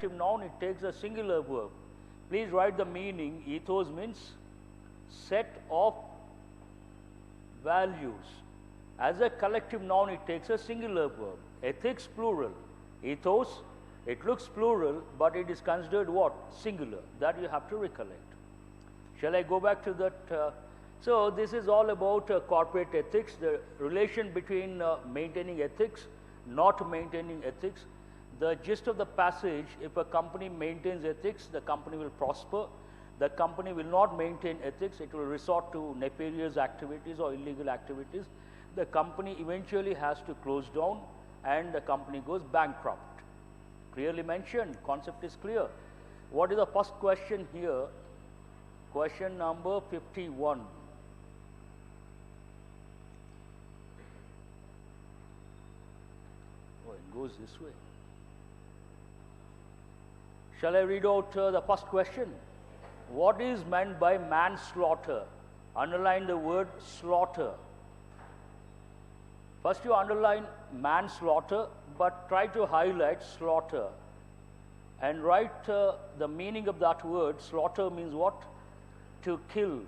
noun, it takes a singular verb. Please write the meaning. Ethos means set of values. As a collective noun, it takes a singular verb. Ethics, plural. Ethos, it looks plural, but it is considered what? Singular. That you have to recollect. Shall I go back to that? So this is all about corporate ethics, the relation between maintaining ethics, not maintaining ethics. The gist of the passage, if a company maintains ethics, the company will prosper. The company will not maintain ethics, it will resort to nefarious activities or illegal activities. The company eventually has to close down and the company goes bankrupt. Clearly mentioned, concept is clear. What is the first question here? Question number 51. Oh, it goes this way. Shall I read out the first question? What is meant by manslaughter? Underline the word slaughter. First you underline manslaughter, but try to highlight slaughter. And write the meaning of that word. Slaughter means what? To kill,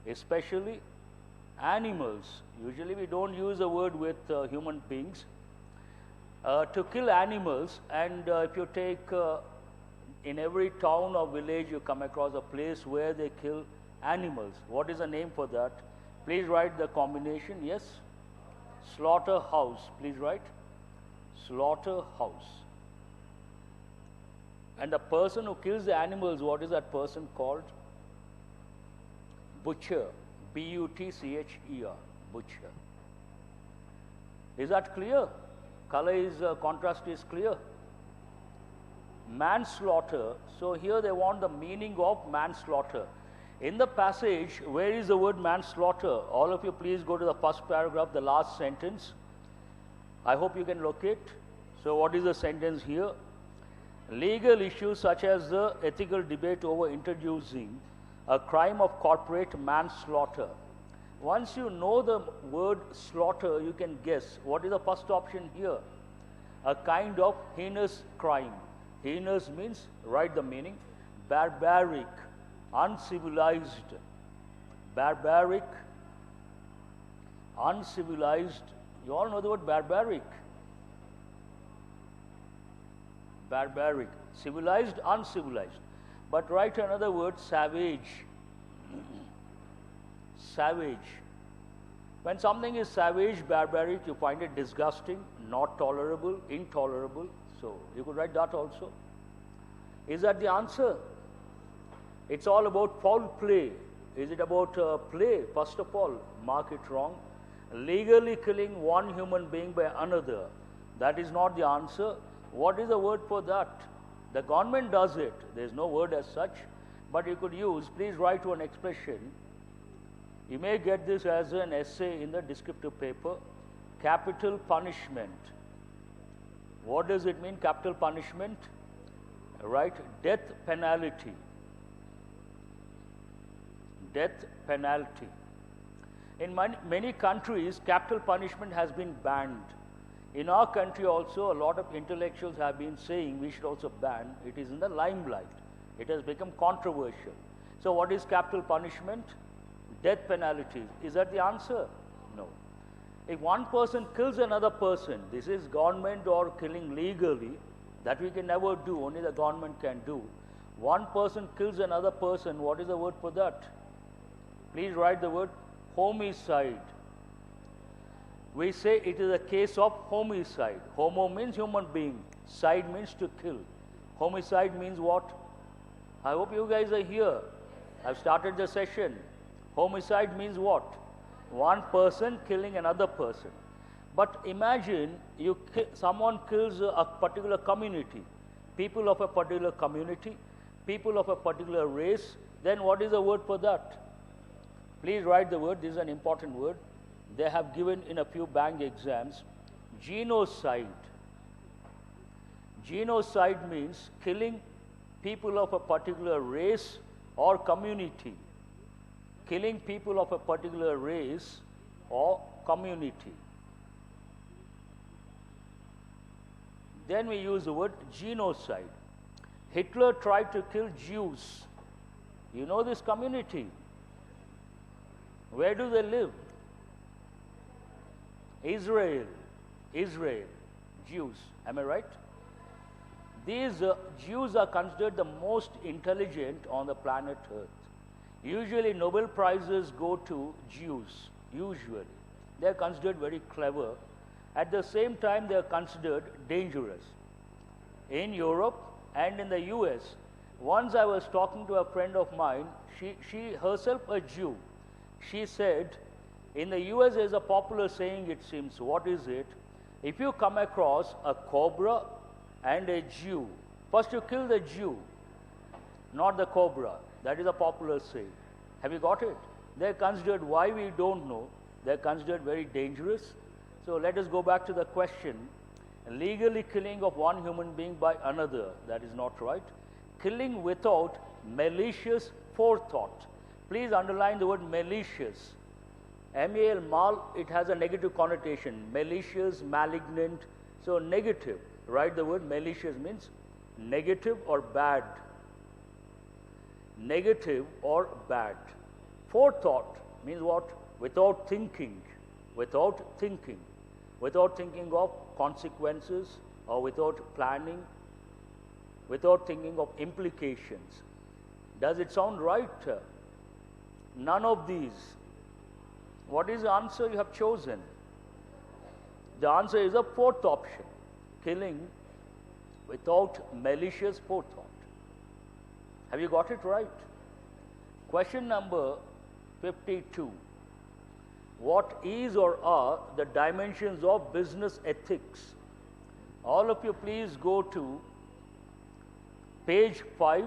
especially animals. Usually we don't use the word with human beings. To kill animals, and if you take in every town or village you come across a place where they kill animals. What is the name for that? Please write the combination. Yes? Slaughterhouse. Please write. Slaughterhouse. And the person who kills the animals, what is that person called? Butcher. B-U-T-C-H-E-R. Butcher. Is that clear? Color is, contrast is clear. Manslaughter. So here they want the meaning of manslaughter. In the passage, where is the word manslaughter? All of you please go to the first paragraph, the last sentence. I hope you can locate. So what is the sentence here? Legal issues such as the ethical debate over introducing a crime of corporate manslaughter. Once you know the word slaughter, you can guess. What is the first option here? A kind of heinous crime. Heinous means, write the meaning, barbaric, uncivilized. Barbaric, uncivilized. You all know the word barbaric. Barbaric. Civilized, uncivilized. But write another word, savage. Savage. When something is savage, barbaric, you find it disgusting, not tolerable, intolerable. So you could write that also. Is that the answer? It's all about foul play. Is it about play? First of all, mark it wrong. Legally killing one human being by another. That is not the answer. What is the word for that? The government does it. There is no word as such. But you could use, please write one expression. You may get this as an essay in the descriptive paper. Capital punishment. What does it mean, capital punishment? Right? Death penalty. Death penalty. In many countries, capital punishment has been banned. In our country also, a lot of intellectuals have been saying we should also ban. It is in the limelight. It has become controversial. So what is capital punishment? Death penalty. Is that the answer? No. If one person kills another person, this is government or killing legally, that we can never do, only the government can do. One person kills another person, what is the word for that? Please write the word homicide. We say it is a case of homicide. Homo means human being, side means to kill. Homicide means what? I hope you guys are here. I've started the session. Homicide means what? One person killing another person. But imagine someone kills a particular community, people of a particular community, people of a particular race, then what is the word for that? Please write the word, this is an important word. They have given in a few bank exams, genocide. Genocide means killing people of a particular race or community. Killing people of a particular race or community. Then we use the word genocide. Hitler tried to kill Jews. You know this community. Where do they live? Israel. Israel. Jews. Am I right? These Jews are considered the most intelligent on the planet Earth. Usually Nobel Prizes go to Jews. Usually. They are considered very clever. At the same time, they are considered dangerous. In Europe and in the US, once I was talking to a friend of mine, she herself a Jew. She said, in the US there is a popular saying, it seems. What is it? If you come across a cobra and a Jew, first you kill the Jew, not the cobra. That is a popular saying. Have you got it? They are considered, why we don't know, they are considered very dangerous. So let us go back to the question. Legally killing of one human being by another, that is not right. Killing without malicious forethought. Please underline the word malicious. M-A-L, mal, it has a negative connotation. Malicious, malignant, so negative. Write the word malicious means negative or bad. Negative or bad. Forethought means what? Without thinking. Without thinking. Without thinking of consequences or without planning. Without thinking of implications. Does it sound right? None of these. What is the answer you have chosen? The answer is the fourth option. Killing without malicious forethought. Have you got it right? Question number 52. What is or are the dimensions of business ethics? All of you please go to page 5.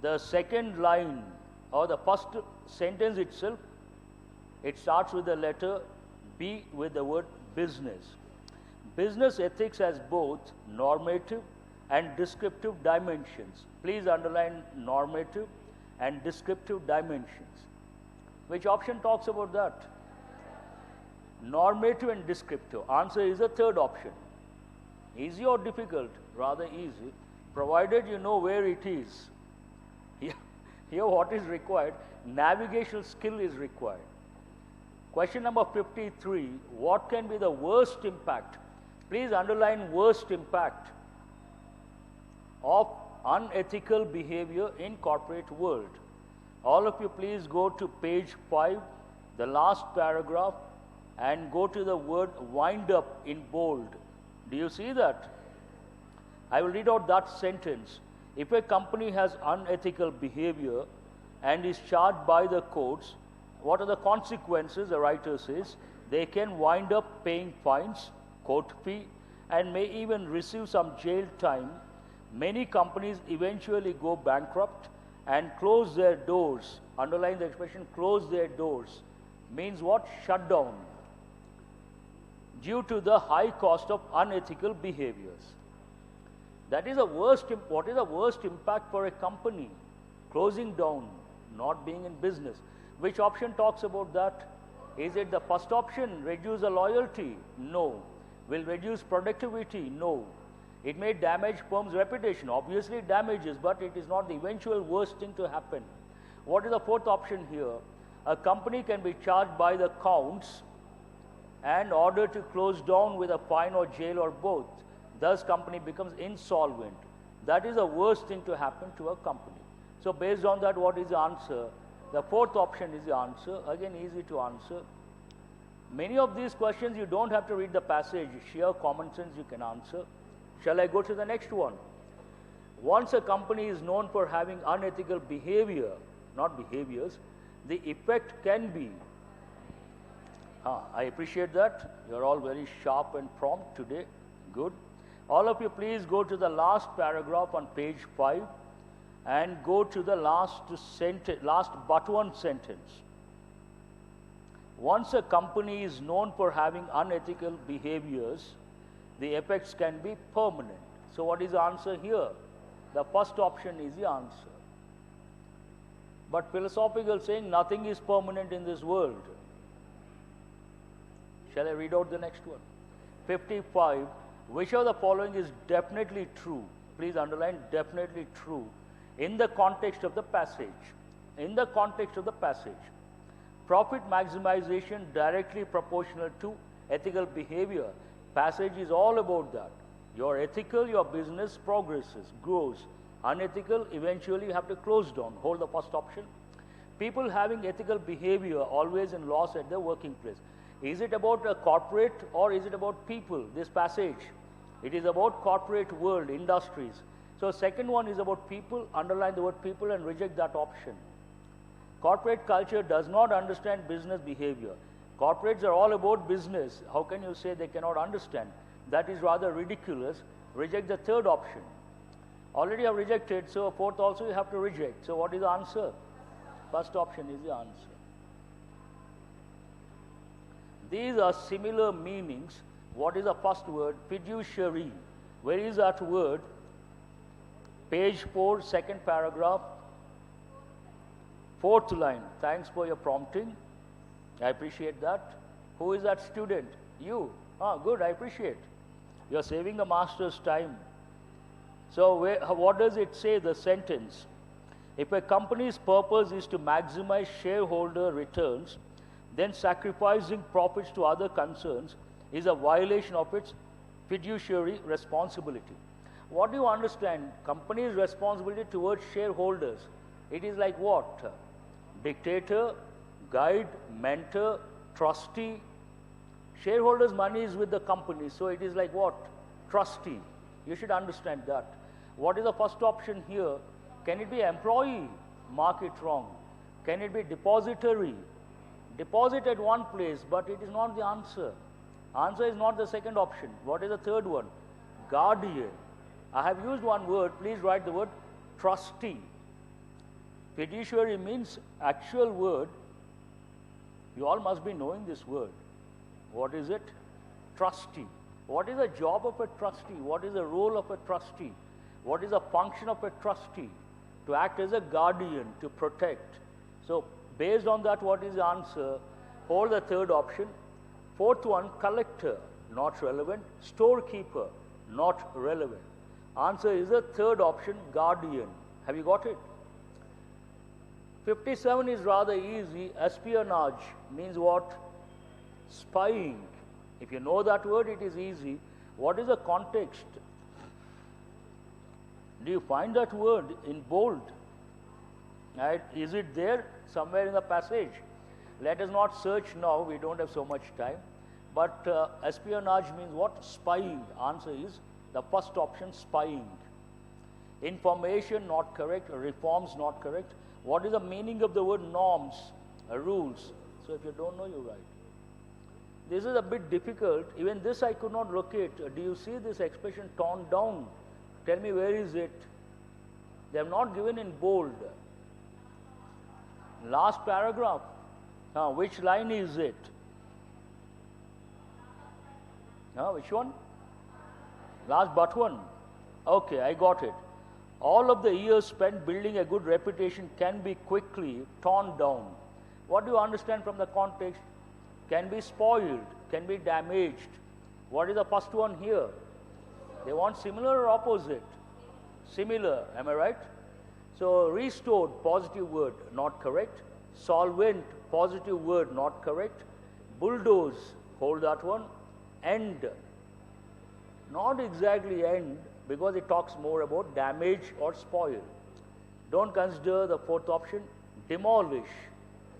The second line or the first sentence itself, it starts with the letter B with the word business. Business ethics has both normative and descriptive dimensions. Please underline normative and descriptive dimensions. Which option talks about that? Normative and descriptive. Answer is the third option. Easy or difficult? Rather easy, provided you know where it is. Here what is required? Navigational skill is required. Question number 53. What can be the worst impact? Please underline worst impact of unethical behavior in corporate world. All of you please go to page 5, the last paragraph, and go to the word wind up in bold. Do you see that? I will read out that sentence. If a company has unethical behavior and is charged by the courts, what are the consequences? The writer says they can wind up paying fines, court fee, and may even receive some jail time. Many companies eventually go bankrupt and close their doors. Underline the expression close their doors. Means what? Shut down. Due to the high cost of unethical behaviors. That is the worst. What is the worst impact for a company? Closing down, not being in business. Which option talks about that? Is it the first option, reduce the loyalty? No. Will reduce productivity? No. It may damage firm's reputation. Obviously it damages, but it is not the eventual worst thing to happen. What is the fourth option here? A company can be charged by the counts and ordered to close down with a fine or jail or both. Thus company becomes insolvent. That is the worst thing to happen to a company. So based on that, what is the answer? The fourth option is the answer. Again, easy to answer. Many of these questions you don't have to read the passage. Sheer common sense you can answer. Shall I go to the next one? Once a company is known for having unethical behavior, not behaviors, the effect can be. I appreciate that. You're all very sharp and prompt today. Good. All of you please go to the last paragraph on page 5 and go to the last but one sentence. Once a company is known for having unethical behaviors, the effects can be permanent. So what is the answer here? The first option is the answer. But philosophical saying nothing is permanent in this world. Shall I read out the next one? 55. Which of the following is definitely true? Please underline definitely true in the context of the passage. In the context of the passage. Profit maximization directly proportional to ethical behavior. Passage is all about that. You're ethical, your business progresses, grows. Unethical, eventually you have to close down. Hold the first option. People having ethical behavior always in loss at their working place. Is it about a corporate or is it about people? This passage, it is about corporate world, industries. So second one is about people, underline the word people and reject that option. Corporate culture does not understand business behavior. Corporates are all about business. How can you say they cannot understand? That is rather ridiculous. Reject the third option. Already have rejected, so fourth also you have to reject. So what is the answer? First option is the answer. These are similar meanings. What is the first word? Fiduciary. Where is that word? Page 4, second paragraph. Fourth line. Thanks for your prompting. I appreciate that. Who is that student? You. Ah, good, I appreciate. You're saving the master's time. So what does it say, the sentence? If a company's purpose is to maximize shareholder returns, then sacrificing profits to other concerns is a violation of its fiduciary responsibility. What do you understand? Company's responsibility towards shareholders. It is like what? Dictator, guide, mentor, trustee. Shareholders' money is with the company, so it is like what? Trustee. You should understand that. What is the first option here? Can it be employee? Mark it wrong. Can it be depository? Deposit at one place, but it is not the answer. Answer is not the second option. What is the third one? Guardian. I have used one word. Please write the word trustee. Fiduciary means actual word. You all must be knowing this word. What is it? Trustee. What is the job of a trustee? What is the role of a trustee? What is the function of a trustee? To act as a guardian, to protect. So, based on that, what is the answer? Hold the third option. Fourth one, collector, not relevant. Storekeeper, not relevant. Answer is the third option, guardian. Have you got it? 57 is rather easy. Espionage means what? Spying. If you know that word, it is easy. What is the context? Do you find that word in bold? Right? Is it there somewhere in the passage? Let us not search now, we don't have so much time. But espionage means what? Spying. Answer is the first option, spying. Information not correct, reforms not correct. What is the meaning of the word norms, rules? So if you don't know, you write. This is a bit difficult. Even this I could not locate. Do you see this expression torn down? Tell me, where is it? They have not given in bold. Last paragraph. Which line is it? Which one? Last but one. Okay, I got it. All of the years spent building a good reputation can be quickly torn down. What do you understand from the context? Can be spoiled, can be damaged. What is the first one here? They want similar or opposite? Similar, am I right? So restored, positive word, not correct. Solvent, positive word, not correct. Bulldoze, hold that one. End, not exactly end, because it talks more about damage or spoil. Don't consider the fourth option. Demolish.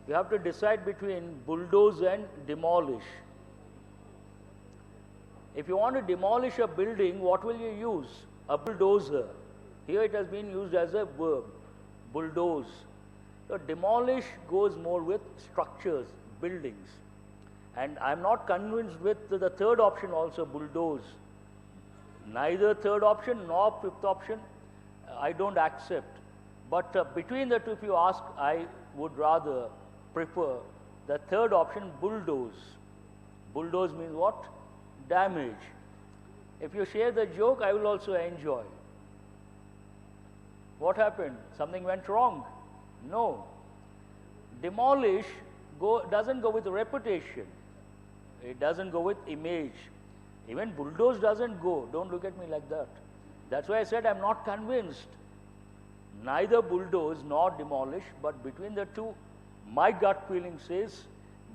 You have to decide between bulldoze and demolish. If you want to demolish a building, what will you use? A bulldozer. Here it has been used as a verb, bulldoze. So demolish goes more with structures, buildings. And I'm not convinced with the third option also, bulldoze. Neither third option nor fifth option I don't accept. But between the two, if you ask, I would rather prefer the third option, bulldoze. Bulldoze means what? Damage. If you share the joke, I will also enjoy. What happened? Something went wrong? No. Demolish doesn't go with reputation. It doesn't go with image. Even bulldoze doesn't go. Don't look at me like that. That's why I said I'm not convinced. Neither bulldoze nor demolish, but between the two, my gut feeling says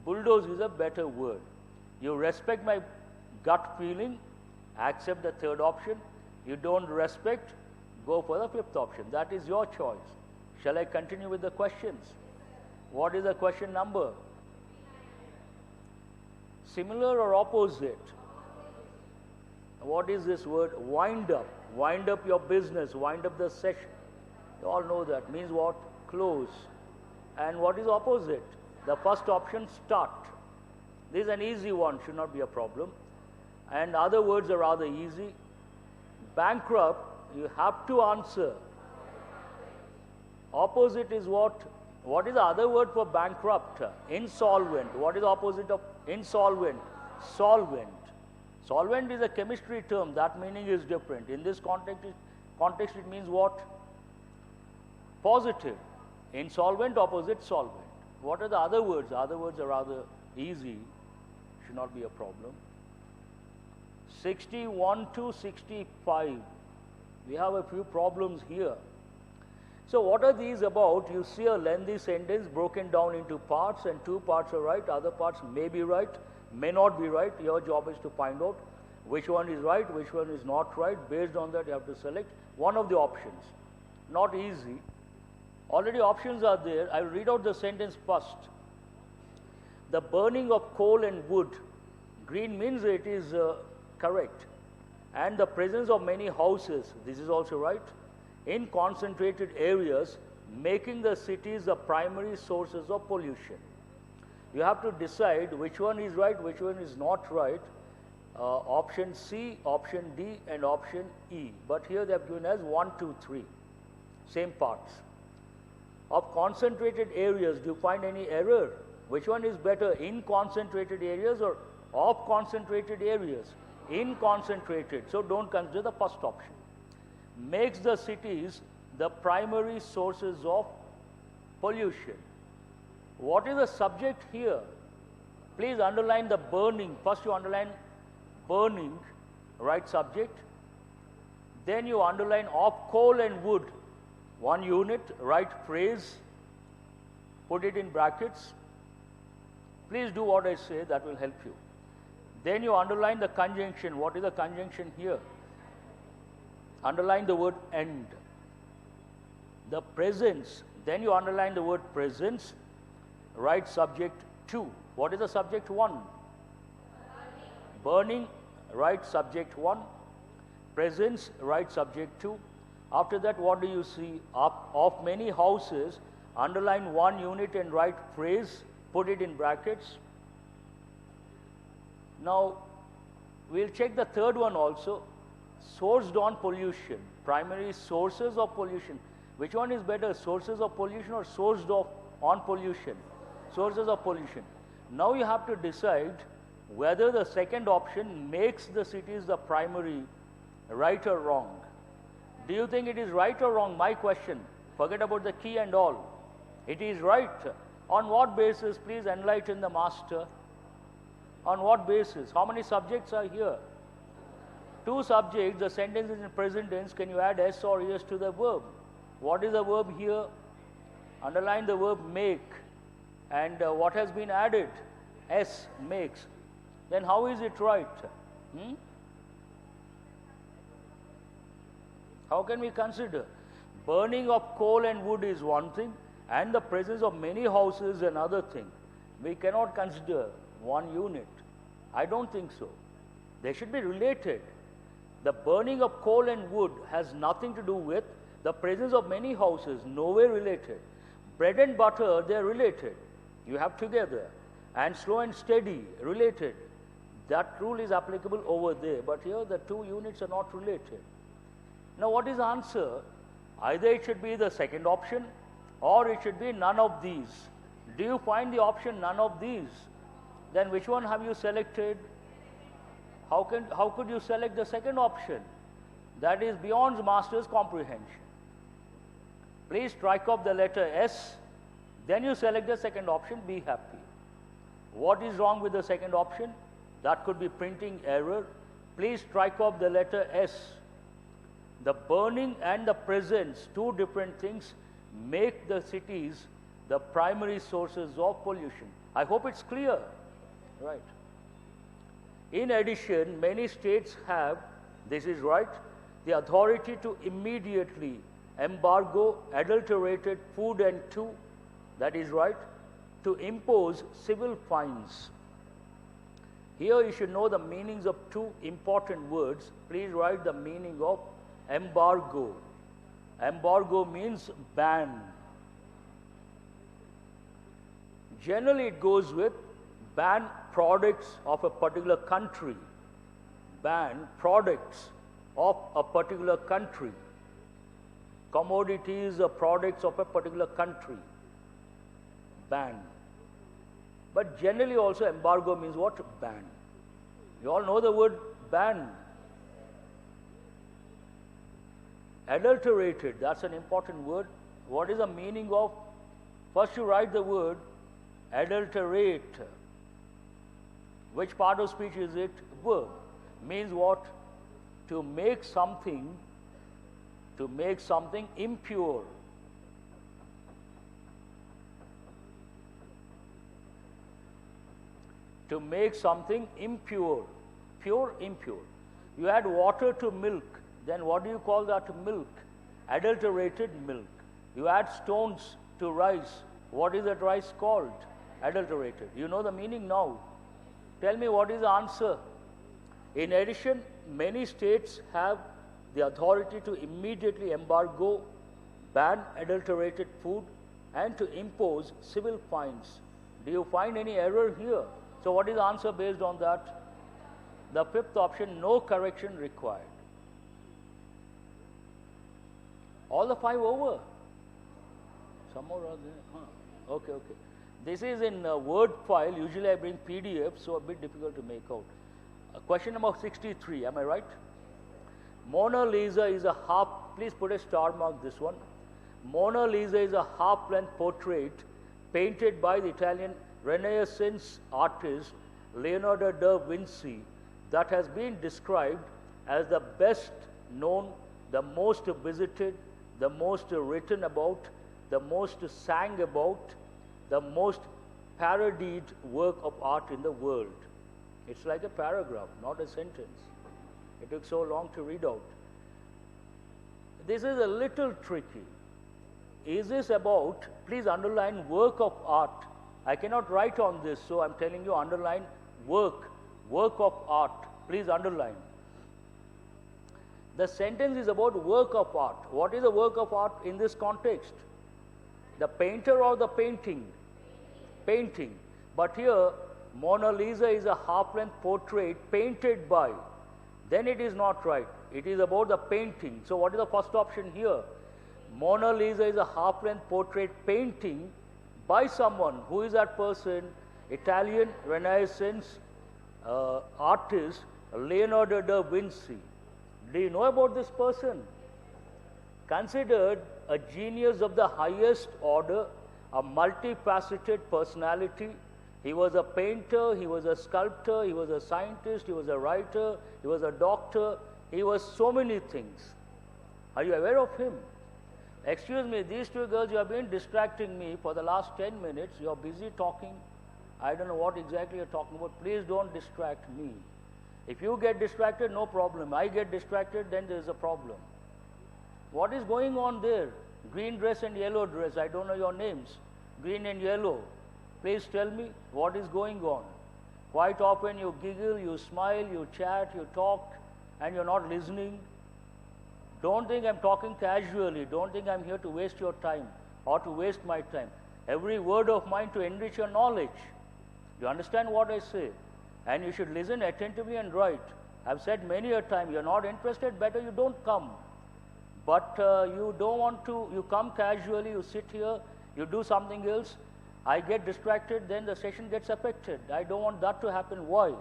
bulldoze is a better word. You respect my gut feeling, accept the third option. You don't respect, go for the fifth option. That is your choice. Shall I continue with the questions? What is the question number? Similar or opposite? What is this word? Wind up. Wind up your business. Wind up the session. You all know that. Means what? Close. And what is opposite? The first option, start. This is an easy one. Should not be a problem. And other words are rather easy. Bankrupt, you have to answer. Opposite is what? What is the other word for bankrupt? Insolvent. What is the opposite of insolvent? Solvent. Solvent is a chemistry term. That meaning is different. In this context, it means what? Positive. Insolvent, opposite, solvent. What are the other words? Other words are rather easy. Should not be a problem. 61 to 65. We have a few problems here. So what are these about? You see a lengthy sentence broken down into parts, and two parts are right, other parts may be right, may not be right. Your job is to find out which one is right, which one is not right. Based on that, you have to select one of the options. Not easy. Already options are there. I will read out the sentence first. The burning of coal and wood, green means it is correct, and the presence of many houses, this is also right, in concentrated areas, making the cities the primary sources of pollution. You have to decide which one is right, which one is not right. Option C, option D, and option E. But here they have given as 1, 2, 3. Same parts. Of concentrated areas, do you find any error? Which one is better, in concentrated areas or of concentrated areas? In concentrated. So don't consider the first option. Makes the cities the primary sources of pollution. What is the subject here? Please underline the burning. First you underline burning, right subject. Then you underline of coal and wood, one unit, right phrase, put it in brackets. Please do what I say, that will help you. Then you underline the conjunction. What is the conjunction here? Underline the word end. The presence. Then you underline the word presence. Right subject 2. What is the subject 1? Burning. Right subject 1. Presence. Right subject 2. After that, what do you see? Of many houses, underline one unit and write phrase. Put it in brackets. Now, we'll check the third one also. Sourced on pollution, primary sources of pollution. Which one is better, sources of pollution or sourced on pollution? Sources of pollution. Now you have to decide whether the second option makes the cities the primary, right or wrong. Do you think it is right or wrong? My question. Forget about the key and all. It is right. On what basis? Please enlighten the master. On what basis? How many subjects are here? 2 subjects. The sentence is in present tense. Can you add S or ES to the verb? What is the verb here? Underline the verb make. And what has been added? S, makes. Then how is it right? How can we consider? Burning of coal and wood is one thing, and the presence of many houses another thing. We cannot consider one unit. I don't think so. They should be related. The burning of coal and wood has nothing to do with the presence of many houses, nowhere related. Bread and butter, they are related. You have together. And slow and steady, related. That rule is applicable over there. But here the 2 units are not related. Now what is the answer? Either it should be the second option or it should be none of these. Do you find the option none of these? Then which one have you selected? How could you select the second option? That is beyond master's comprehension. Please strike off the letter S, then you select the second option, be happy. What is wrong with the second option? That could be printing error. Please strike off the letter S. The burning and the presence, two different things, make the cities the primary sources of pollution. I hope it's clear. Right. In addition, many states have, this is right, the authority to immediately embargo adulterated food and two, that is right, to impose civil fines. Here you should know the meanings of two important words. Please write the meaning of embargo. Embargo means ban. Generally it goes with ban products of a particular country. Ban products of a particular country. Commodities or products of a particular country. Ban. But generally also embargo means what? Ban. You all know the word ban. Adulterated, that's an important word. What is the meaning of? First you write the word adulterate. Which part of speech is it? Verb. Means what? To make something impure. To make something impure. Pure, impure. You add water to milk, then what do you call that milk? Adulterated milk. You add stones to rice. What is that rice called? Adulterated. You know the meaning now. Tell me what is the answer. In addition, many states have the authority to immediately embargo, ban adulterated food, and to impose civil fines. Do you find any error here? So what is the answer based on that? The fifth option, no correction required. All the five over. Some more are there. Huh. Okay. This is in a Word file. Usually I bring PDF, so a bit difficult to make out. Question number 63, am I right? Mona Lisa is a half, please put a star mark this one. Mona Lisa is a half-length portrait painted by the Italian Renaissance artist Leonardo da Vinci that has been described as the best known, the most visited, the most written about, the most sang about, the most parodied work of art in the world. It's like a paragraph, not a sentence. It took so long to read out. This is a little tricky. Is this about, please underline work of art. I cannot write on this, so I'm telling you underline work of art. Please underline. The sentence is about work of art. What is a work of art in this context? The painter or the painting? Painting. But here, Mona Lisa is a half-length portrait painted by. Then it is not right. It is about the painting. So what is the first option here? Mona Lisa is a half-length portrait painting by someone. Who is that person? Italian Renaissance artist Leonardo da Vinci. Do you know about this person? Considered a genius of the highest order, a multifaceted personality. He was a painter, he was a sculptor, he was a scientist, he was a writer, he was a doctor, he was so many things. Are you aware of him? Excuse me, these two girls, you have been distracting me for the last 10 minutes. You are busy talking. I don't know what exactly you are talking about. Please don't distract me. If you get distracted, no problem. I get distracted, then there is a problem. What is going on there? Green dress and yellow dress. I don't know your names. Green and yellow. Please tell me what is going on. Quite often you giggle, you smile, you chat, you talk, and you're not listening. Don't think I'm talking casually. Don't think I'm here to waste your time or to waste my time. Every word of mine to enrich your knowledge. You understand what I say? And you should listen attentively and write. I've said many a time, you're not interested, better you don't come. But you don't want to, you come casually, you sit here, you do something else. I get distracted, then the session gets affected. I don't want that to happen. Why?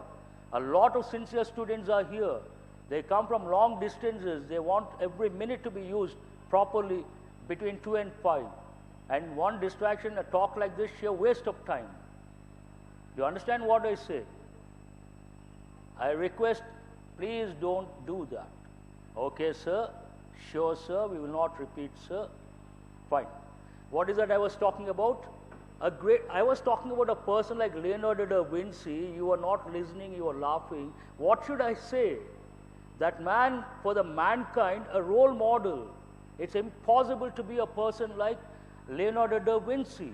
A lot of sincere students are here. They come from long distances. They want every minute to be used properly between 2 and 5. And one distraction, a talk like this, sheer waste of time. You understand what I say? I request, please don't do that. Okay, sir. Sure, sir. We will not repeat, sir. Fine. What is that I was talking about? I was talking about a person like Leonardo da Vinci. You are not listening, you are laughing. What should I say? That man, for the mankind, a role model. It's impossible to be a person like Leonardo da Vinci.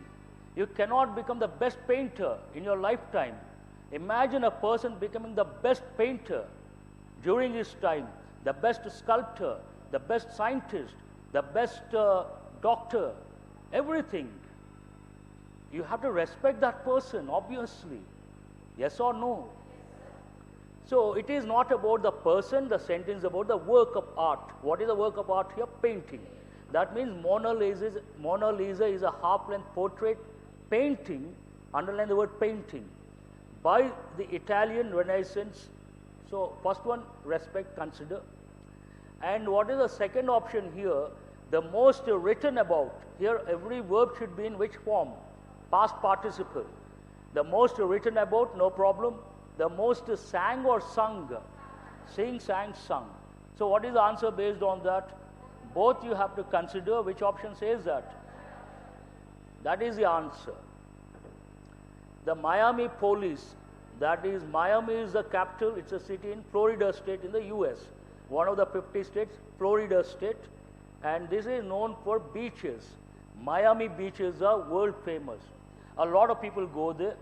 You cannot become the best painter in your lifetime. Imagine a person becoming the best painter during his time, the best sculptor, the best scientist, the best doctor, everything. You have to respect that person, obviously. Yes or no? So it is not about the person, the sentence is about the work of art. What is the work of art here? Painting. That means Mona Lisa is a half-length portrait painting, underline the word painting, by the Italian Renaissance. So first one, respect, consider. And what is the second option here? The most written about. Here every verb should be in which form? Past participle. The most written about, no problem. The most sang or sung? Sing, sang, sung. So what is the answer based on that? Both you have to consider. Which option says that? That is the answer. The Miami police, that is, Miami is the capital, it's a city in Florida state in the US. One of the 50 states, Florida state. And this is known for beaches. Miami beaches are world famous. A lot of people go there.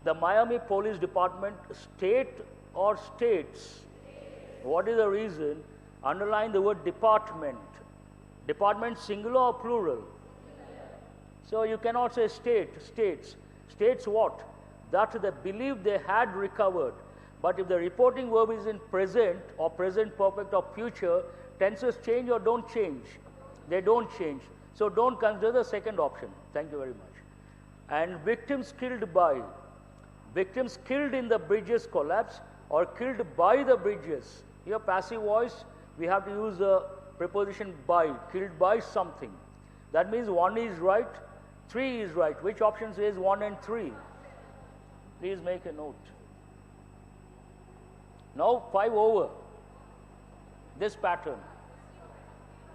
The Miami Police Department, state or states? What is the reason? Underline the word department. Department singular or plural? So you cannot say states. States what? That they believe they had recovered. But if the reporting verb is in present or present perfect or future, tenses change or don't change? They don't change. So don't consider the second option. Thank you very much. And victims killed by. Victims killed in the bridges collapse or killed by the bridges. Here passive voice, we have to use the preposition by, killed by something. That means 1 is right, 3 is right. Which option says 1 and 3? Please make a note. Now 5 over. This pattern.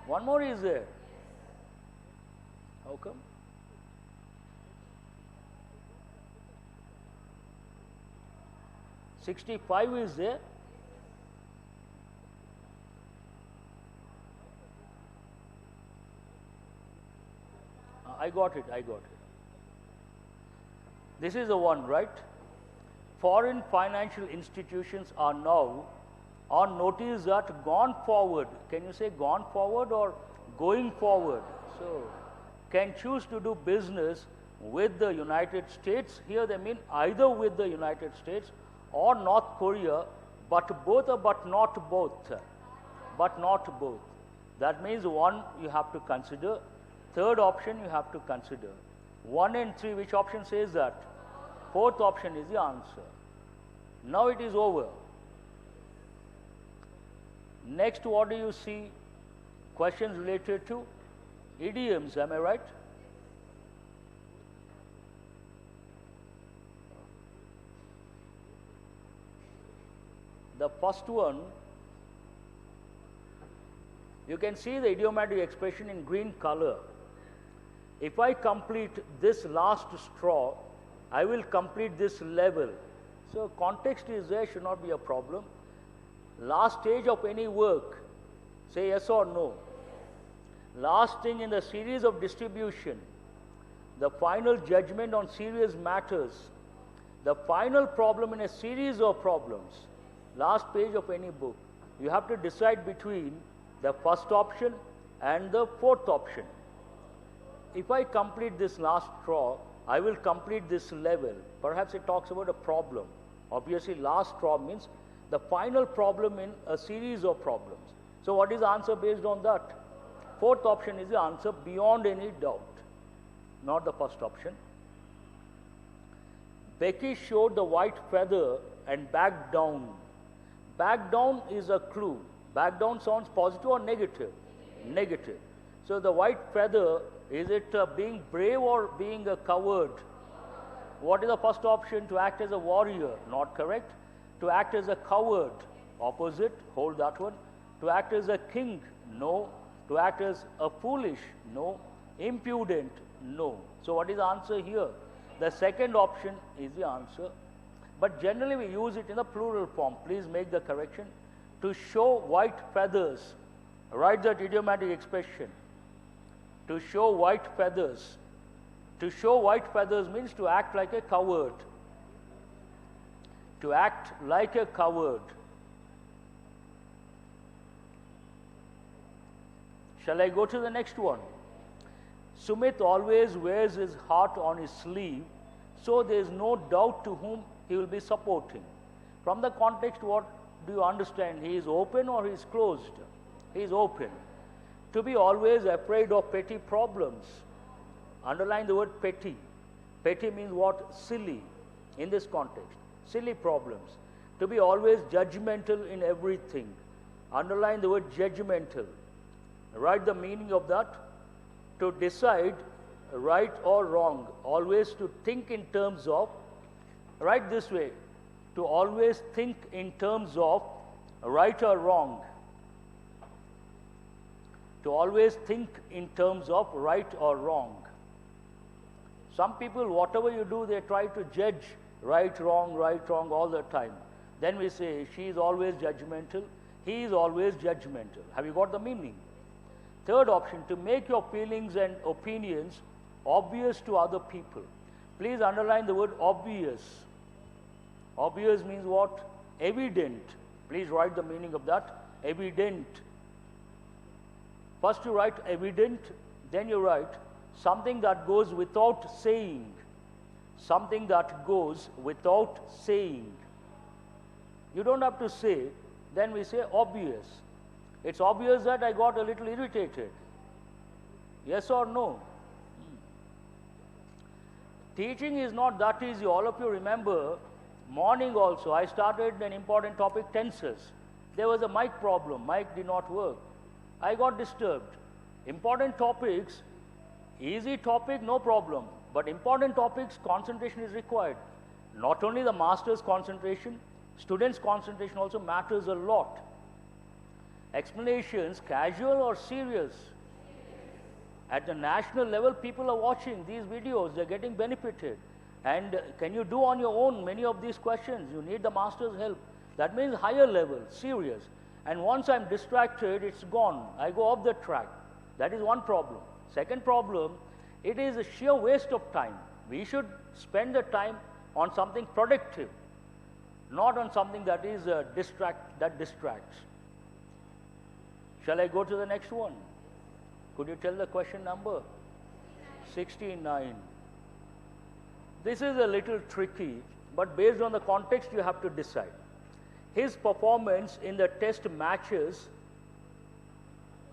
One more is there. How come? $65 is there. I got it. This is the one, right? Foreign financial institutions are now on notice that gone forward. Can you say gone forward or going forward? So, can choose to do business with the United States. Here they mean either with the United States or North Korea, but both or but not both. But not both. That means 1 you have to consider. Third option you have to consider. 1 and 3, which option says that? Fourth option is the answer. Now it is over. Next, what do you see? Questions related to idioms, am I right? The first one, you can see the idiomatic expression in green color. If I complete this last straw, I will complete this level. So context is there, should not be a problem. Last stage of any work, say yes or no. Last thing in the series of distribution, the final judgment on serious matters, the final problem in a series of problems, last page of any book. You have to decide between the first option and the fourth option. If I complete this last straw, I will complete this level. Perhaps it talks about a problem. Obviously, last straw means the final problem in a series of problems. So what is the answer based on that? Fourth option is the answer beyond any doubt, not the first option. Becky showed the white feather and backed down. Back down is a clue. Back down sounds positive or negative? Negative. So the white feather, is it being brave or being a coward? What is the first option? To act as a warrior, not correct. To act as a coward, opposite, hold that one. To act as a king, no. To act as a foolish? No. Impudent? No. So what is the answer here? The second option is the answer. But generally we use it in the plural form. Please make the correction. To show white feathers. Write that idiomatic expression. To show white feathers. To show white feathers means to act like a coward. To act like a coward. Shall I go to the next one? Sumit always wears his heart on his sleeve, so there is no doubt to whom he will be supporting. From the context, what do you understand? He is open or he is closed? He is open. To be always afraid of petty problems. Underline the word petty. Petty means what? Silly in this context. Silly problems. To be always judgmental in everything. Underline the word judgmental. Write the meaning of that. To decide right or wrong. Always to think in terms of, write this way, to always think in terms of right or wrong. To always think in terms of right or wrong. Some people, whatever you do, they try to judge right, wrong all the time. Then we say, she is always judgmental, he is always judgmental. Have you got the meaning? Third option, to make your feelings and opinions obvious to other people. Please underline the word obvious. Obvious means what? Evident. Please write the meaning of that. Evident. First you write evident, then you write something that goes without saying. Something that goes without saying. You don't have to say, then we say obvious. It's obvious that I got a little irritated. Yes or no? Teaching is not that easy. All of you remember, morning also, I started an important topic, tenses. There was a mic problem. Mic did not work. I got disturbed. Important topics, easy topic, no problem. But important topics, concentration is required. Not only the master's concentration, students' concentration also matters a lot. Explanations, casual or serious? At the national level, people are watching these videos, they're getting benefited. And can you do on your own many of these questions? You need the master's help. That means higher level, serious. And once I'm distracted, it's gone. I go off the track. That is one problem. Second problem, it is a sheer waste of time. We should spend the time on something productive, not on something that is that distracts. Shall I go to the next one? Could you tell the question number? 69. This is a little tricky, but based on the context, you have to decide. His performance in the test matches,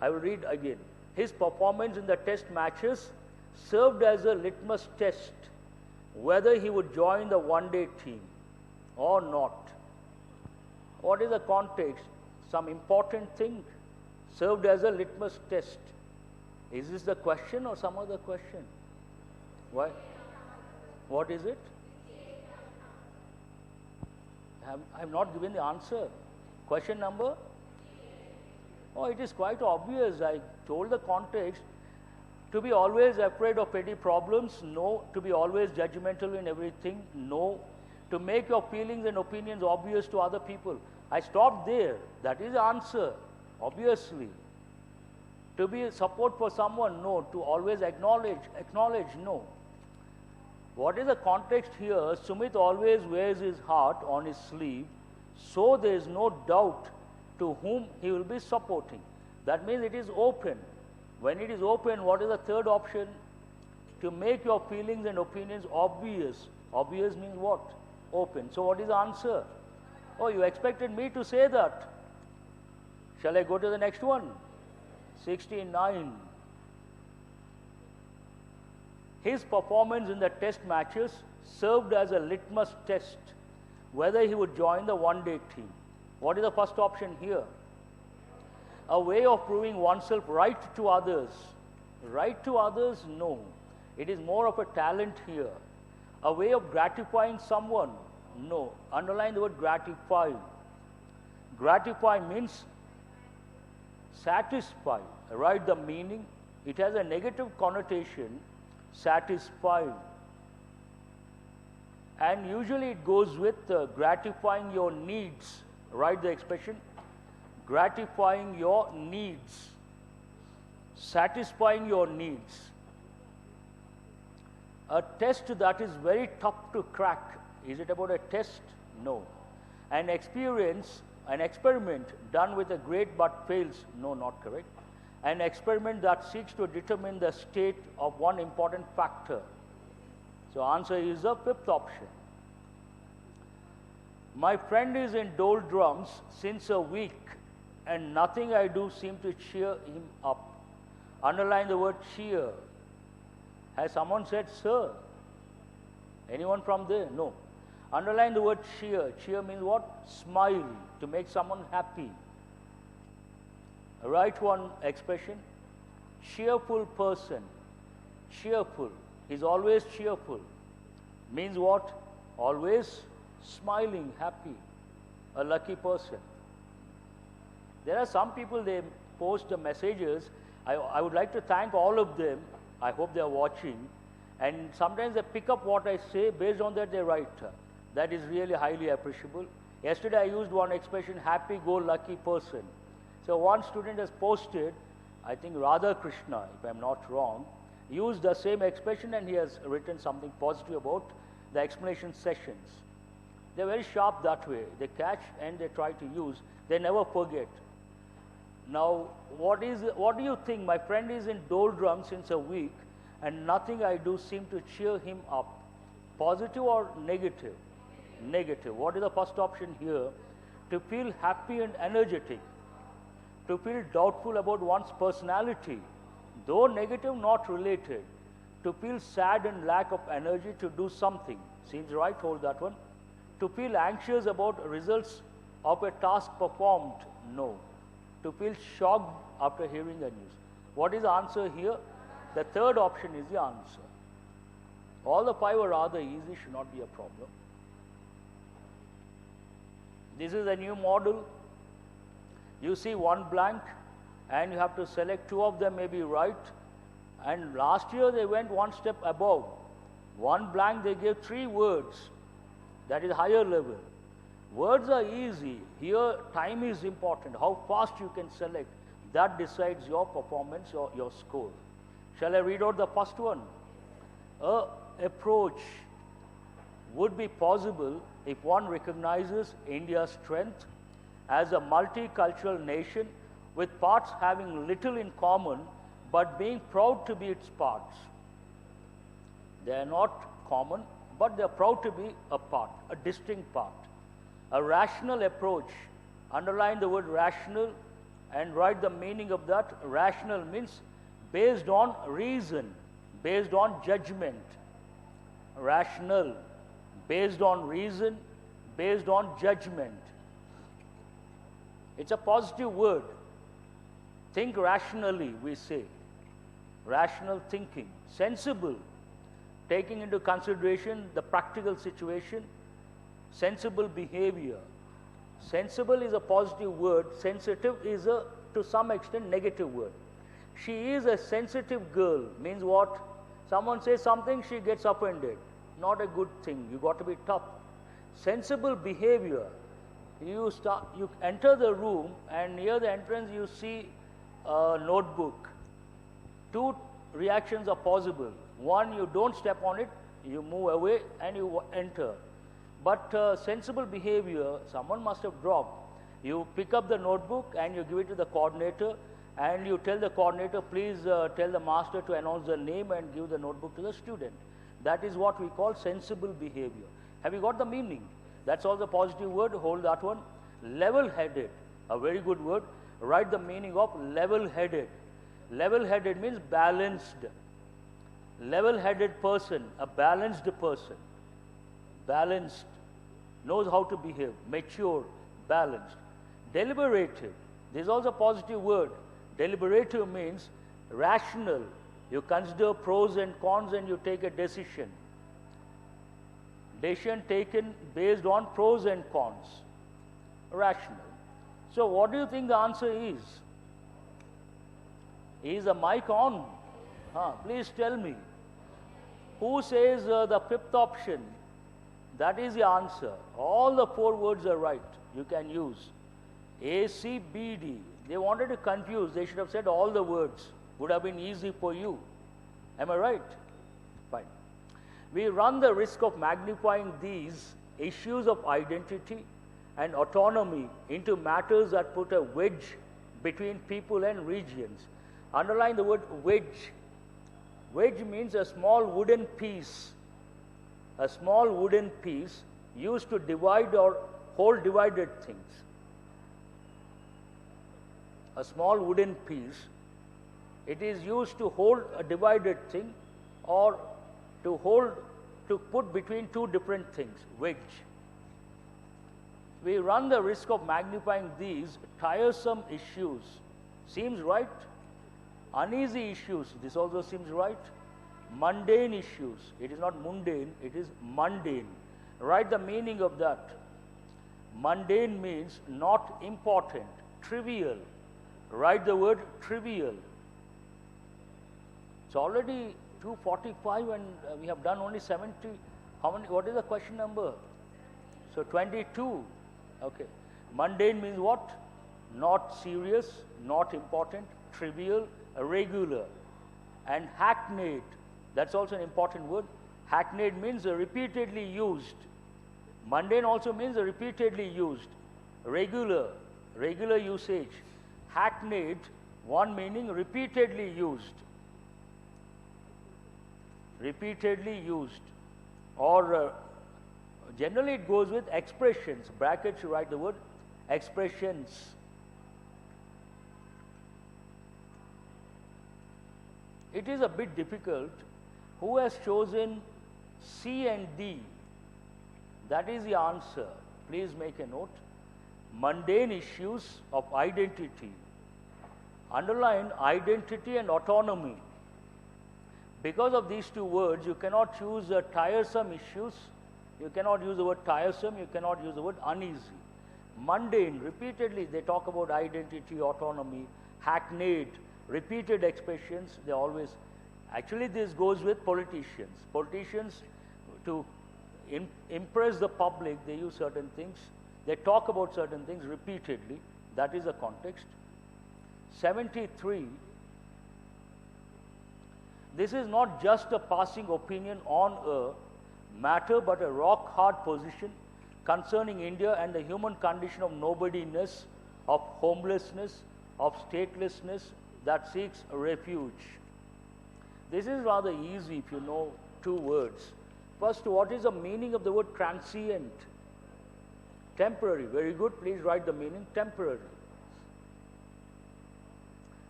I will read again. His performance in the test matches served as a litmus test whether he would join the one-day team or not. What is the context? Some important thing served as a litmus test. Is this the question or some other question? Why? What is it? I have not given the answer. Question number? Oh, it is quite obvious. I told the context. To be always afraid of petty problems? No. To be always judgmental in everything? No. To make your feelings and opinions obvious to other people? I stopped there. That is the answer, obviously. To be support for someone? No. To always acknowledge? No. What is the context here? Sumit always wears his heart on his sleeve, so there is no doubt to whom he will be supporting. That means it is open. When it is open, what is the third option? To make your feelings and opinions obvious. Obvious means what? Open. So what is the answer? Oh, you expected me to say that. Shall I go to the next one? 69. His performance in the test matches served as a litmus test whether he would join the one-day team. What is the first option here? A way of proving oneself right to others. Right to others? No. It is more of a talent here. A way of gratifying someone? No. Underline the word gratify. Gratify means Satisfy, write the meaning. It has a negative connotation, satisfied. And usually it goes with gratifying your needs. Write the expression, gratifying your needs, satisfying your needs. A test that is very tough to crack. Is it about a test? No. An experience, an experiment done with a great but fails? No, not correct. An experiment that seeks to determine the state of one important factor. So answer is the fifth option. My friend is in doldrums since a week and nothing I do seems to cheer him up. Underline the word cheer. Has someone said sir? Anyone from there? No. Underline the word cheer. Cheer means what? Smile, to make someone happy. Write one expression. Cheerful person. Cheerful. He's always cheerful. Means what? Always smiling, happy. A lucky person. There are some people, they post the messages. I would like to thank all of them. I hope they are watching. And sometimes they pick up what I say, based on that they write. That is really highly appreciable. Yesterday I used one expression, happy-go-lucky person. So one student has posted, I think Radha Krishna, if I'm not wrong, used the same expression and he has written something positive about the explanation sessions. They're very sharp that way. They catch and they try to use. They never forget. Now, what do you think? My friend is in doldrums since a week and nothing I do seem to cheer him up. Positive or negative? Negative. What is the first option here? To feel happy and energetic. To feel doubtful about one's personality. Though negative, not related. To feel sad and lack of energy to do something. Seems right, hold that one. To feel anxious about results of a task performed. No. To feel shocked after hearing the news. What is the answer here? The third option is the answer. All the five are rather easy, should not be a problem. This is a new model. You see one blank and you have to select two of them may be right. And last year they went one step above. One blank they gave 3 words. That is higher level. Words are easy. Here time is important. How fast you can select. That decides your performance or your score. Shall I read out the first one? A approach would be possible if one recognizes India's strength as a multicultural nation with parts having little in common but being proud to be its parts. They are not common, but they are proud to be a part, a distinct part. A rational approach. Underline the word rational and write the meaning of that. Rational means based on reason, based on judgment. Rational, based on reason, based on judgment. It's a positive word. Think rationally, we say. Rational thinking. Sensible, taking into consideration the practical situation. Sensible behavior. Sensible is a positive word. Sensitive is a, to some extent, negative word. She is a sensitive girl. Means what? Someone says something, she gets offended. Not a good thing. You got to be tough. Sensible behavior. You enter the room and near the entrance you see a notebook. 2 reactions are possible. One, you don't step on it, you move away and you enter. But sensible behavior, someone must have dropped. You pick up the notebook and you give it to the coordinator and you tell the coordinator, please tell the master to announce the name and give the notebook to the student. That is what we call sensible behavior. Have you got the meaning? That's all the positive word. Hold that one. Level-headed, a very good word. Write the meaning of level-headed. Level-headed means balanced. Level-headed person, a balanced person. Balanced, knows how to behave, mature, balanced. Deliberative, this is also a positive word. Deliberative means rational. You consider pros and cons and you take a decision. Decision taken based on pros and cons. Rational. So what do you think the answer is? Is the mic on? Please tell me. Who says the fifth option? That is the answer. All the four words are right. You can use A, C, B, D. They wanted to confuse. They should have said all the words. Would have been easy for you. Am I right? Fine. We run the risk of magnifying these issues of identity and autonomy into matters that put a wedge between people and regions. Underline the word wedge. Wedge means a small wooden piece. A small wooden piece used to divide or hold divided things. A small wooden piece. It is used to hold a divided thing or to put between two different things. Wedge. We run the risk of magnifying these tiresome issues. Seems right? Uneasy issues, this also seems right. Mundane issues, it is not mundane, it is mundane. Write the meaning of that. Mundane means not important, trivial. Write the word trivial. It's already 2:45 and we have done only 70. How many? What is the question number? So 22. Okay. Mundane means what? Not serious, not important, trivial, regular. And hackneyed, that's also an important word. Hackneyed means repeatedly used. Mundane also means repeatedly used. Regular usage. Hackneyed, one meaning repeatedly used. Repeatedly used. Or generally it goes with expressions. Brackets, you write the word expressions. It is a bit difficult. Who has chosen C and D? That is the answer. Please make a note. Mundane issues of identity. Underline identity and autonomy. Because of these two words, you cannot choose tiresome issues. You cannot use the word tiresome. You cannot use the word uneasy. Mundane, repeatedly they talk about identity, autonomy. Hackneyed, repeated expressions, they always, actually this goes with politicians. Politicians, to impress the public, they use certain things. They talk about certain things repeatedly. That is the context. 73. This is not just a passing opinion on a matter, but a rock-hard position concerning India and the human condition of nobodiness, of homelessness, of statelessness that seeks refuge. This is rather easy if you know two words. First, what is the meaning of the word transient? Temporary. Very good. Please write the meaning. Temporary.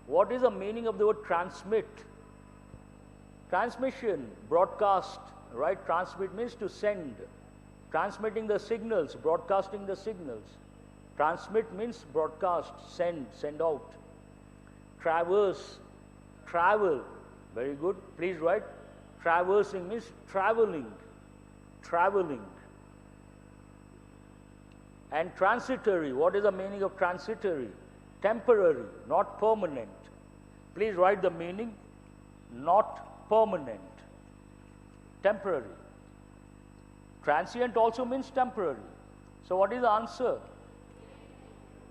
What is the meaning of the word transmit? Transmission, broadcast, right? Transmit means to send. Transmitting the signals, broadcasting the signals. Transmit means broadcast, send out. Traverse, travel. Very good. Please write. Traversing means traveling. And transitory. What is the meaning of transitory? Temporary, not permanent. Please write the meaning. Not permanent. Temporary. Transient also means temporary. So what is the answer?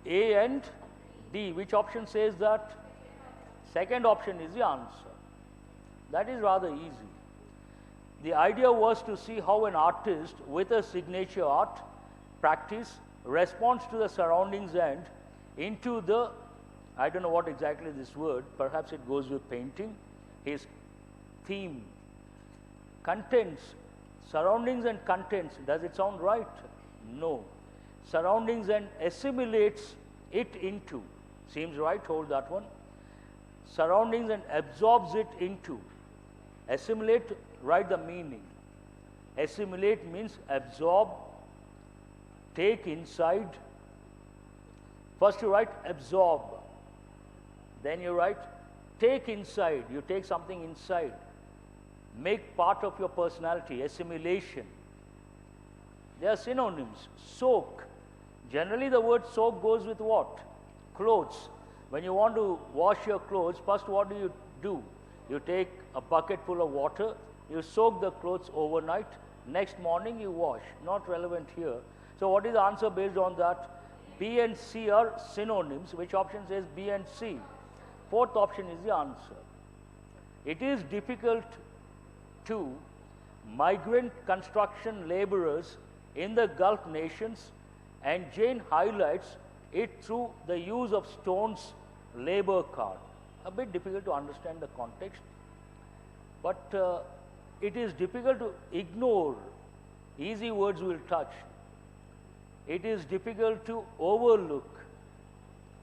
A and D. Which option says that? Second option is the answer. That is rather easy. The idea was to see how an artist with a signature art practice responds to the surroundings and into the, I don't know what exactly this word, perhaps it goes with painting, his theme. Contents, surroundings and contents, does it sound right? No. Surroundings and assimilates it into, seems right, hold that one. Surroundings and absorbs it into. Assimilate, write the meaning. Assimilate means absorb, take inside. First you write absorb. Then you write take inside. You take something inside. Make part of your personality, assimilation. They are synonyms. Soak. Generally the word soak goes with what? Clothes. When you want to wash your clothes, first what do? You take a bucket full of water, you soak the clothes overnight, next morning you wash. Not relevant here. So what is the answer based on that? B and C are synonyms. Which option says B and C? Fourth option is the answer. It is difficult to migrant construction laborers in the Gulf nations, and Jane highlights it through the use of Stone's labor card. A bit difficult to understand the context, but it is difficult to ignore. Easy words will touch. It is difficult to overlook.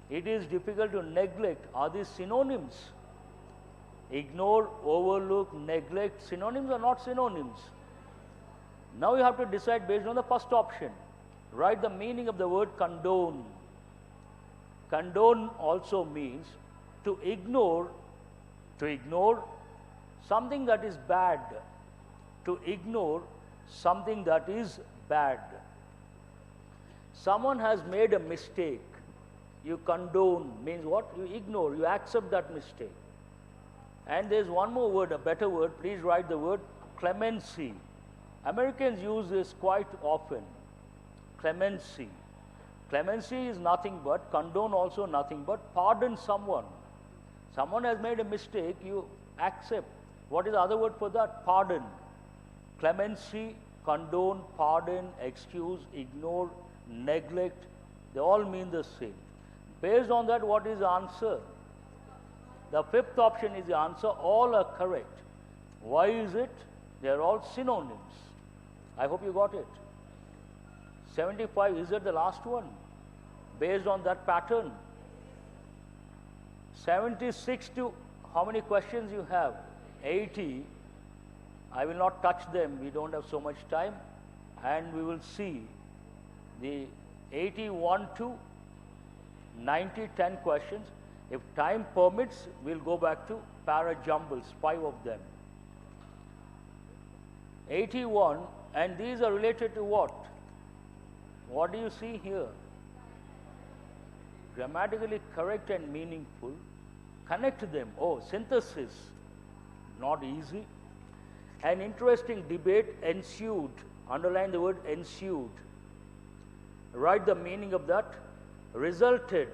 It is difficult to neglect. Are these synonyms? Ignore, overlook, neglect. Synonyms are not synonyms. Now you have to decide based on the first option. Write the meaning of the word condone. Condone also means to ignore something that is bad. To ignore something that is bad. Someone has made a mistake. You condone means what? You ignore, you accept that mistake. And there's one more word, a better word. Please write the word clemency. Americans use this quite often. Clemency. Clemency is nothing but, condone also nothing but, pardon someone. Someone has made a mistake, you accept. What is the other word for that? Pardon. Clemency, condone, pardon, excuse, ignore, neglect, they all mean the same. Based on that, what is the answer? The fifth option is the answer. All are correct. Why is it? They are all synonyms. I hope you got it. 75, is it the last one? Based on that pattern. 76 to, how many questions you have? 80. I will not touch them. We don't have so much time. And we will see the 81 to 90, 10 questions. If time permits, we'll go back to para jumbles, 5 of them. 81, and these are related to what? What do you see here? Grammatically correct and meaningful. Connect them. Oh, synthesis. Not easy. An interesting debate ensued. Underline the word ensued. Write the meaning of that. Resulted.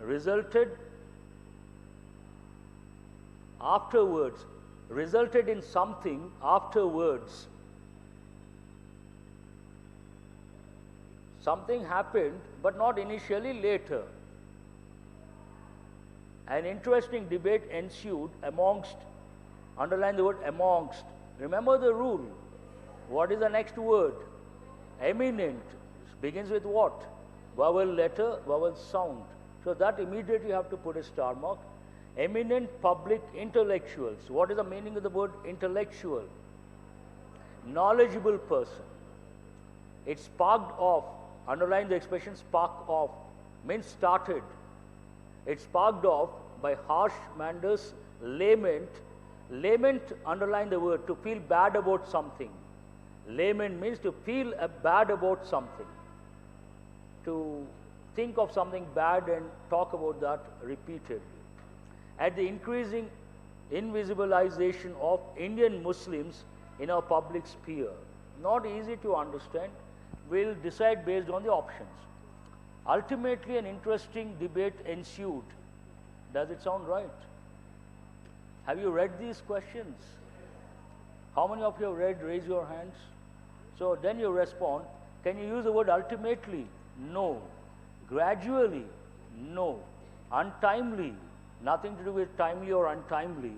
Resulted afterwards. Resulted in something afterwards. Something happened, but not initially, later. An interesting debate ensued amongst, underline the word amongst. Remember the rule. What is the next word? Eminent. Begins with what? Vowel letter, vowel sound. So that immediately you have to put a star mark. Eminent public intellectuals. What is the meaning of the word intellectual? Knowledgeable person. It sparked off. Underline the expression spark off. Means started. It sparked off by harsh Manders' lament. Lament, underline the word, to feel bad about something. Lament means to feel bad about something. To think of something bad and talk about that repeatedly. At the increasing invisibilization of Indian Muslims in our public sphere. Not easy to understand. We'll decide based on the options. Ultimately, an interesting debate ensued. Does it sound right? Have you read these questions? How many of you have read? Raise your hands. So then you respond. Can you use the word ultimately? No. Gradually? No. Untimely? Nothing to do with timely or untimely.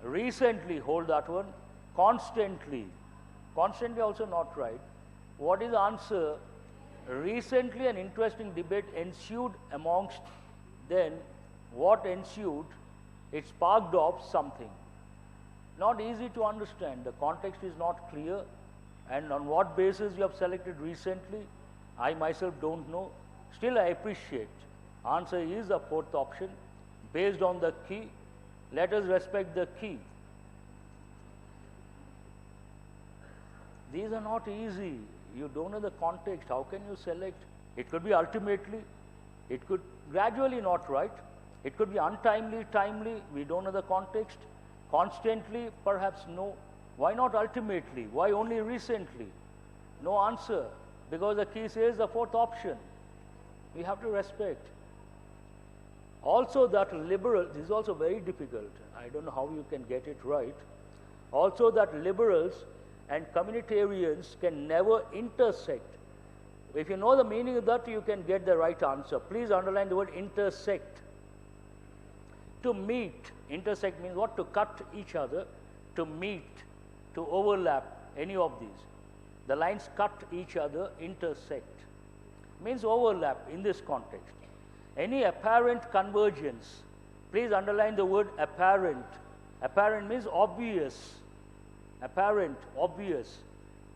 Recently? Hold that one. Constantly? Constantly also not right. What is the answer? Recently an interesting debate ensued amongst, then what ensued? It sparked off something. Not easy to understand. The context is not clear. And on what basis you have selected recently, I myself don't know. Still I appreciate. Answer is the fourth option. Based on the key, let us respect the key. These are not easy. You don't know the context. How can you select? It could be ultimately. It could Gradually, not right. It could be untimely, timely, we don't know the context. Constantly, perhaps no. Why not ultimately? Why only recently? No answer, because the key says the fourth option. We have to respect. Also that liberal, this is also very difficult. I don't know how you can get it right. Also that liberals and communitarians can never intersect. If you know the meaning of that, you can get the right answer. Please underline the word intersect. To meet, intersect means what? To cut each other, to meet, to overlap, any of these. The lines cut each other, intersect. Means overlap in this context. Any apparent convergence, please underline the word apparent. Apparent means obvious. Apparent, obvious.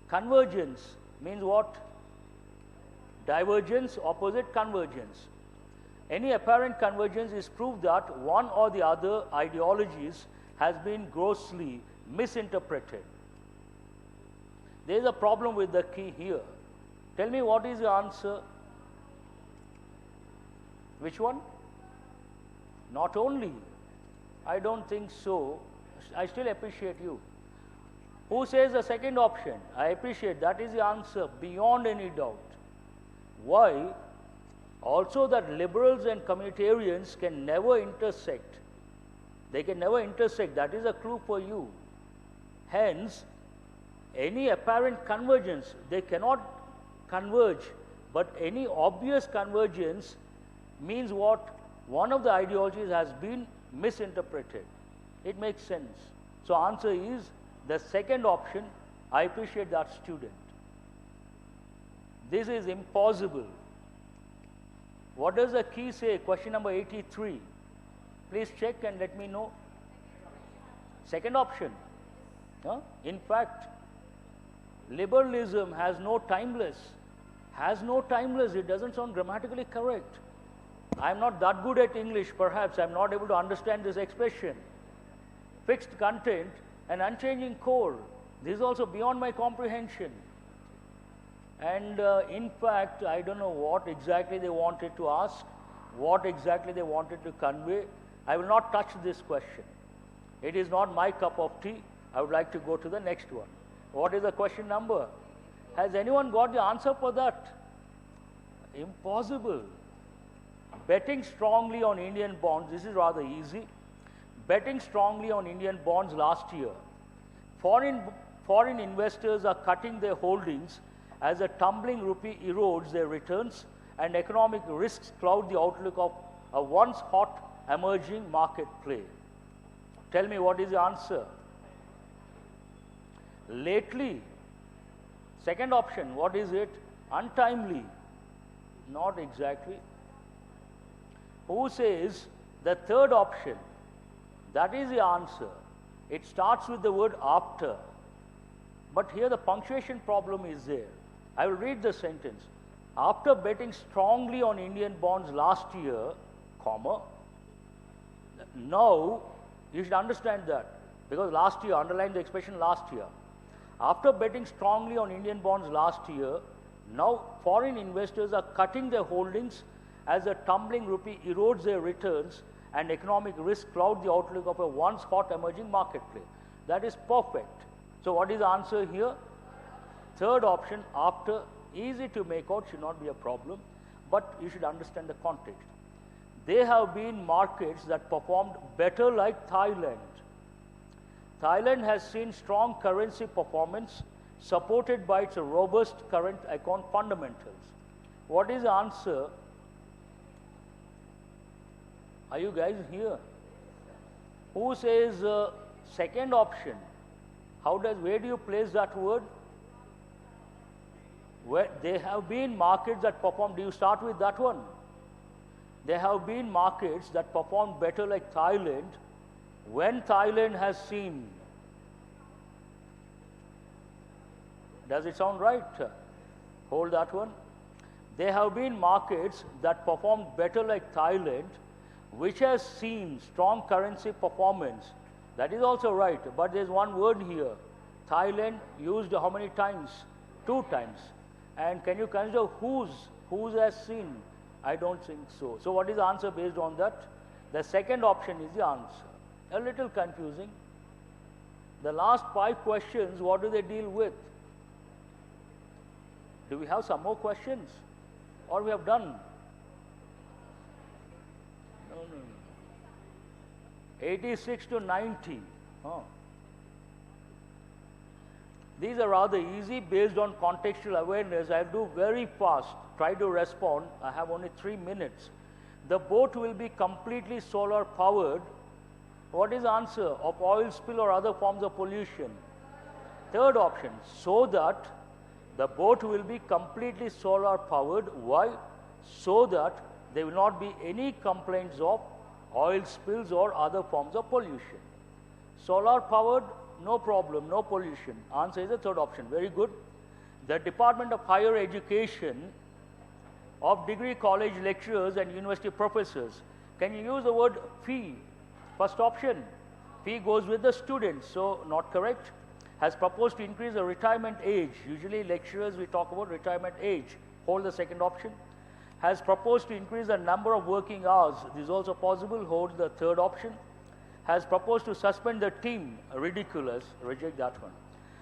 Convergence means what? Divergence, opposite convergence. Any apparent convergence is proof that one or the other ideologies has been grossly misinterpreted. There is a problem with the key here. Tell me what is the answer? Which one? Not only. I don't think so. I still appreciate you. Who says the second option? I appreciate that is the answer beyond any doubt. Why? Also that liberals and communitarians can never intersect. They can never intersect. That is a clue for you. Hence, any apparent convergence, they cannot converge, but any obvious convergence means what? One of the ideologies has been misinterpreted. It makes sense. So answer is the second option. I appreciate that student. This is impossible. What does the key say? Question number 83. Please check and let me know. Second option. In fact, liberalism has no timeless. Has no timeless. It doesn't sound grammatically correct. I'm not that good at English, perhaps. I'm not able to understand this expression. Fixed content and unchanging core. This is also beyond my comprehension. And in fact, I don't know what exactly they wanted to ask, what exactly they wanted to convey. I will not touch this question. It is not my cup of tea. I would like to go to the next one. What is the question number? Has anyone got the answer for that? Impossible. Betting strongly on Indian bonds, this is rather easy. Betting strongly on Indian bonds last year. Foreign investors are cutting their holdings as the tumbling rupee erodes their returns and economic risks cloud the outlook of a once hot emerging market play. Tell me what is the answer? Lately. Second option, what is it? Untimely. Not exactly. Who says the third option? That is the answer. It starts with the word after. But here the punctuation problem is there. I will read the sentence. After betting strongly on Indian bonds last year, comma, now you should understand that, because last year, underline the expression last year. After betting strongly on Indian bonds last year, now foreign investors are cutting their holdings as the tumbling rupee erodes their returns and economic risk cloud the outlook of a once hot emerging marketplace. That is perfect. So what is the answer here? Third option, after, easy to make out, should not be a problem, but you should understand the context. There have been markets that performed better, like Thailand. Thailand has seen strong currency performance supported by its robust current account fundamentals. What is the answer? Are you guys here? Who says second option? Where do you place that word? Where there have been markets that performed, do you start with that one? There have been markets that performed better, like Thailand, when Thailand has seen. Does it sound right? Hold that one. There have been markets that performed better, like Thailand, which has seen strong currency performance. That is also right, but there's one word here. Thailand used how many times? 2 times. And can you consider whose has seen? I don't think so. So what is the answer based on that? The second option is the answer. A little confusing. The last 5 questions, what do they deal with? Do we have some more questions? Or we have done? No. 86 to 90. Oh. These are rather easy based on contextual awareness. I'll do very fast. Try to respond. I have only 3 minutes. The boat will be completely solar powered. What is the answer? Of oil spill or other forms of pollution? Third option, so that the boat will be completely solar powered. Why? So that there will not be any complaints of oil spills or other forms of pollution. Solar powered, no problem, no pollution. Answer is the third option. Very good. The Department of Higher Education of degree college lecturers and university professors. Can you use the word fee? First option. Fee goes with the students, so not correct. Has proposed to increase the retirement age. Usually lecturers, we talk about retirement age. Hold the second option. Has proposed to increase the number of working hours. This is also possible. Hold the third option. Has proposed to suspend the team. Ridiculous. Reject that one.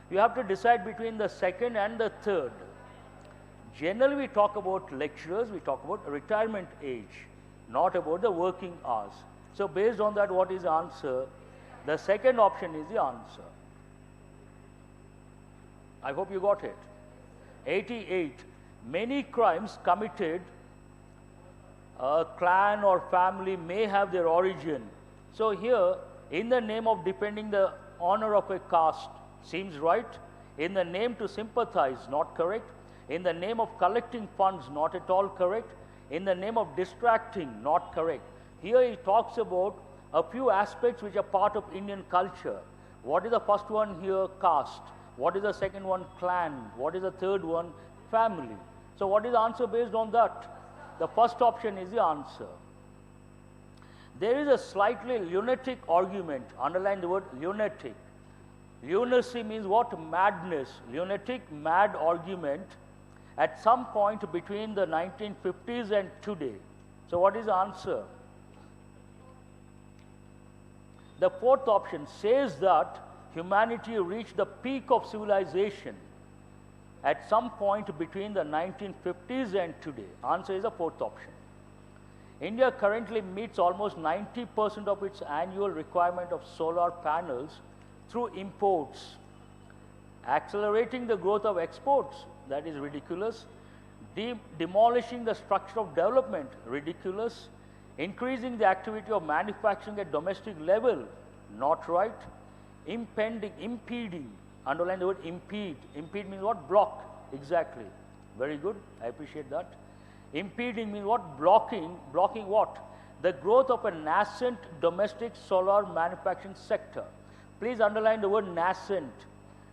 You have to decide between the second and the third. Generally, we talk about lecturers, we talk about retirement age, not about the working hours. So based on that, what is the answer? The second option is the answer. I hope you got it. 88. Many crimes committed, a clan or family may have their origin. So here, in the name of defending the honor of a caste, seems right. In the name to sympathize, not correct. In the name of collecting funds, not at all correct. In the name of distracting, not correct. Here he talks about a few aspects which are part of Indian culture. What is the first one here? Caste. What is the second one? Clan. What is the third one? Family. So what is the answer based on that? The first option is the answer. There is a slightly lunatic argument. Underline the word lunatic. Lunacy means what? Madness. Lunatic, mad argument at some point between the 1950s and today. So what is the answer? The fourth option says that humanity reached the peak of civilization at some point between the 1950s and today. Answer is the fourth option. India currently meets almost 90% of its annual requirement of solar panels through imports. Accelerating the growth of exports, that is ridiculous. Demolishing the structure of development, ridiculous. Increasing the activity of manufacturing at domestic level, not right. Impeding, underline the word impede. Impede means what? Block, exactly. Very good, I appreciate that. Impeding means what? Blocking. Blocking what? The growth of a nascent domestic solar manufacturing sector. Please underline the word nascent.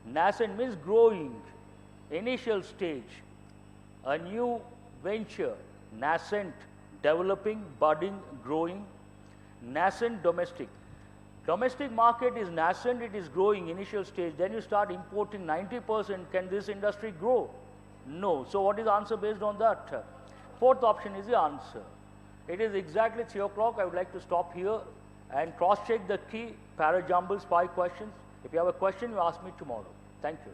Nascent means growing, initial stage, a new venture, nascent, developing, budding, growing, nascent domestic. Domestic market is nascent, it is growing, initial stage. Then you start importing 90%. Can this industry grow? No. So what is the answer based on that? Fourth option is the answer. It is exactly 3 o'clock. I would like to stop here and cross-check the key para jumbles 5 questions. If you have a question, you ask me tomorrow. Thank you.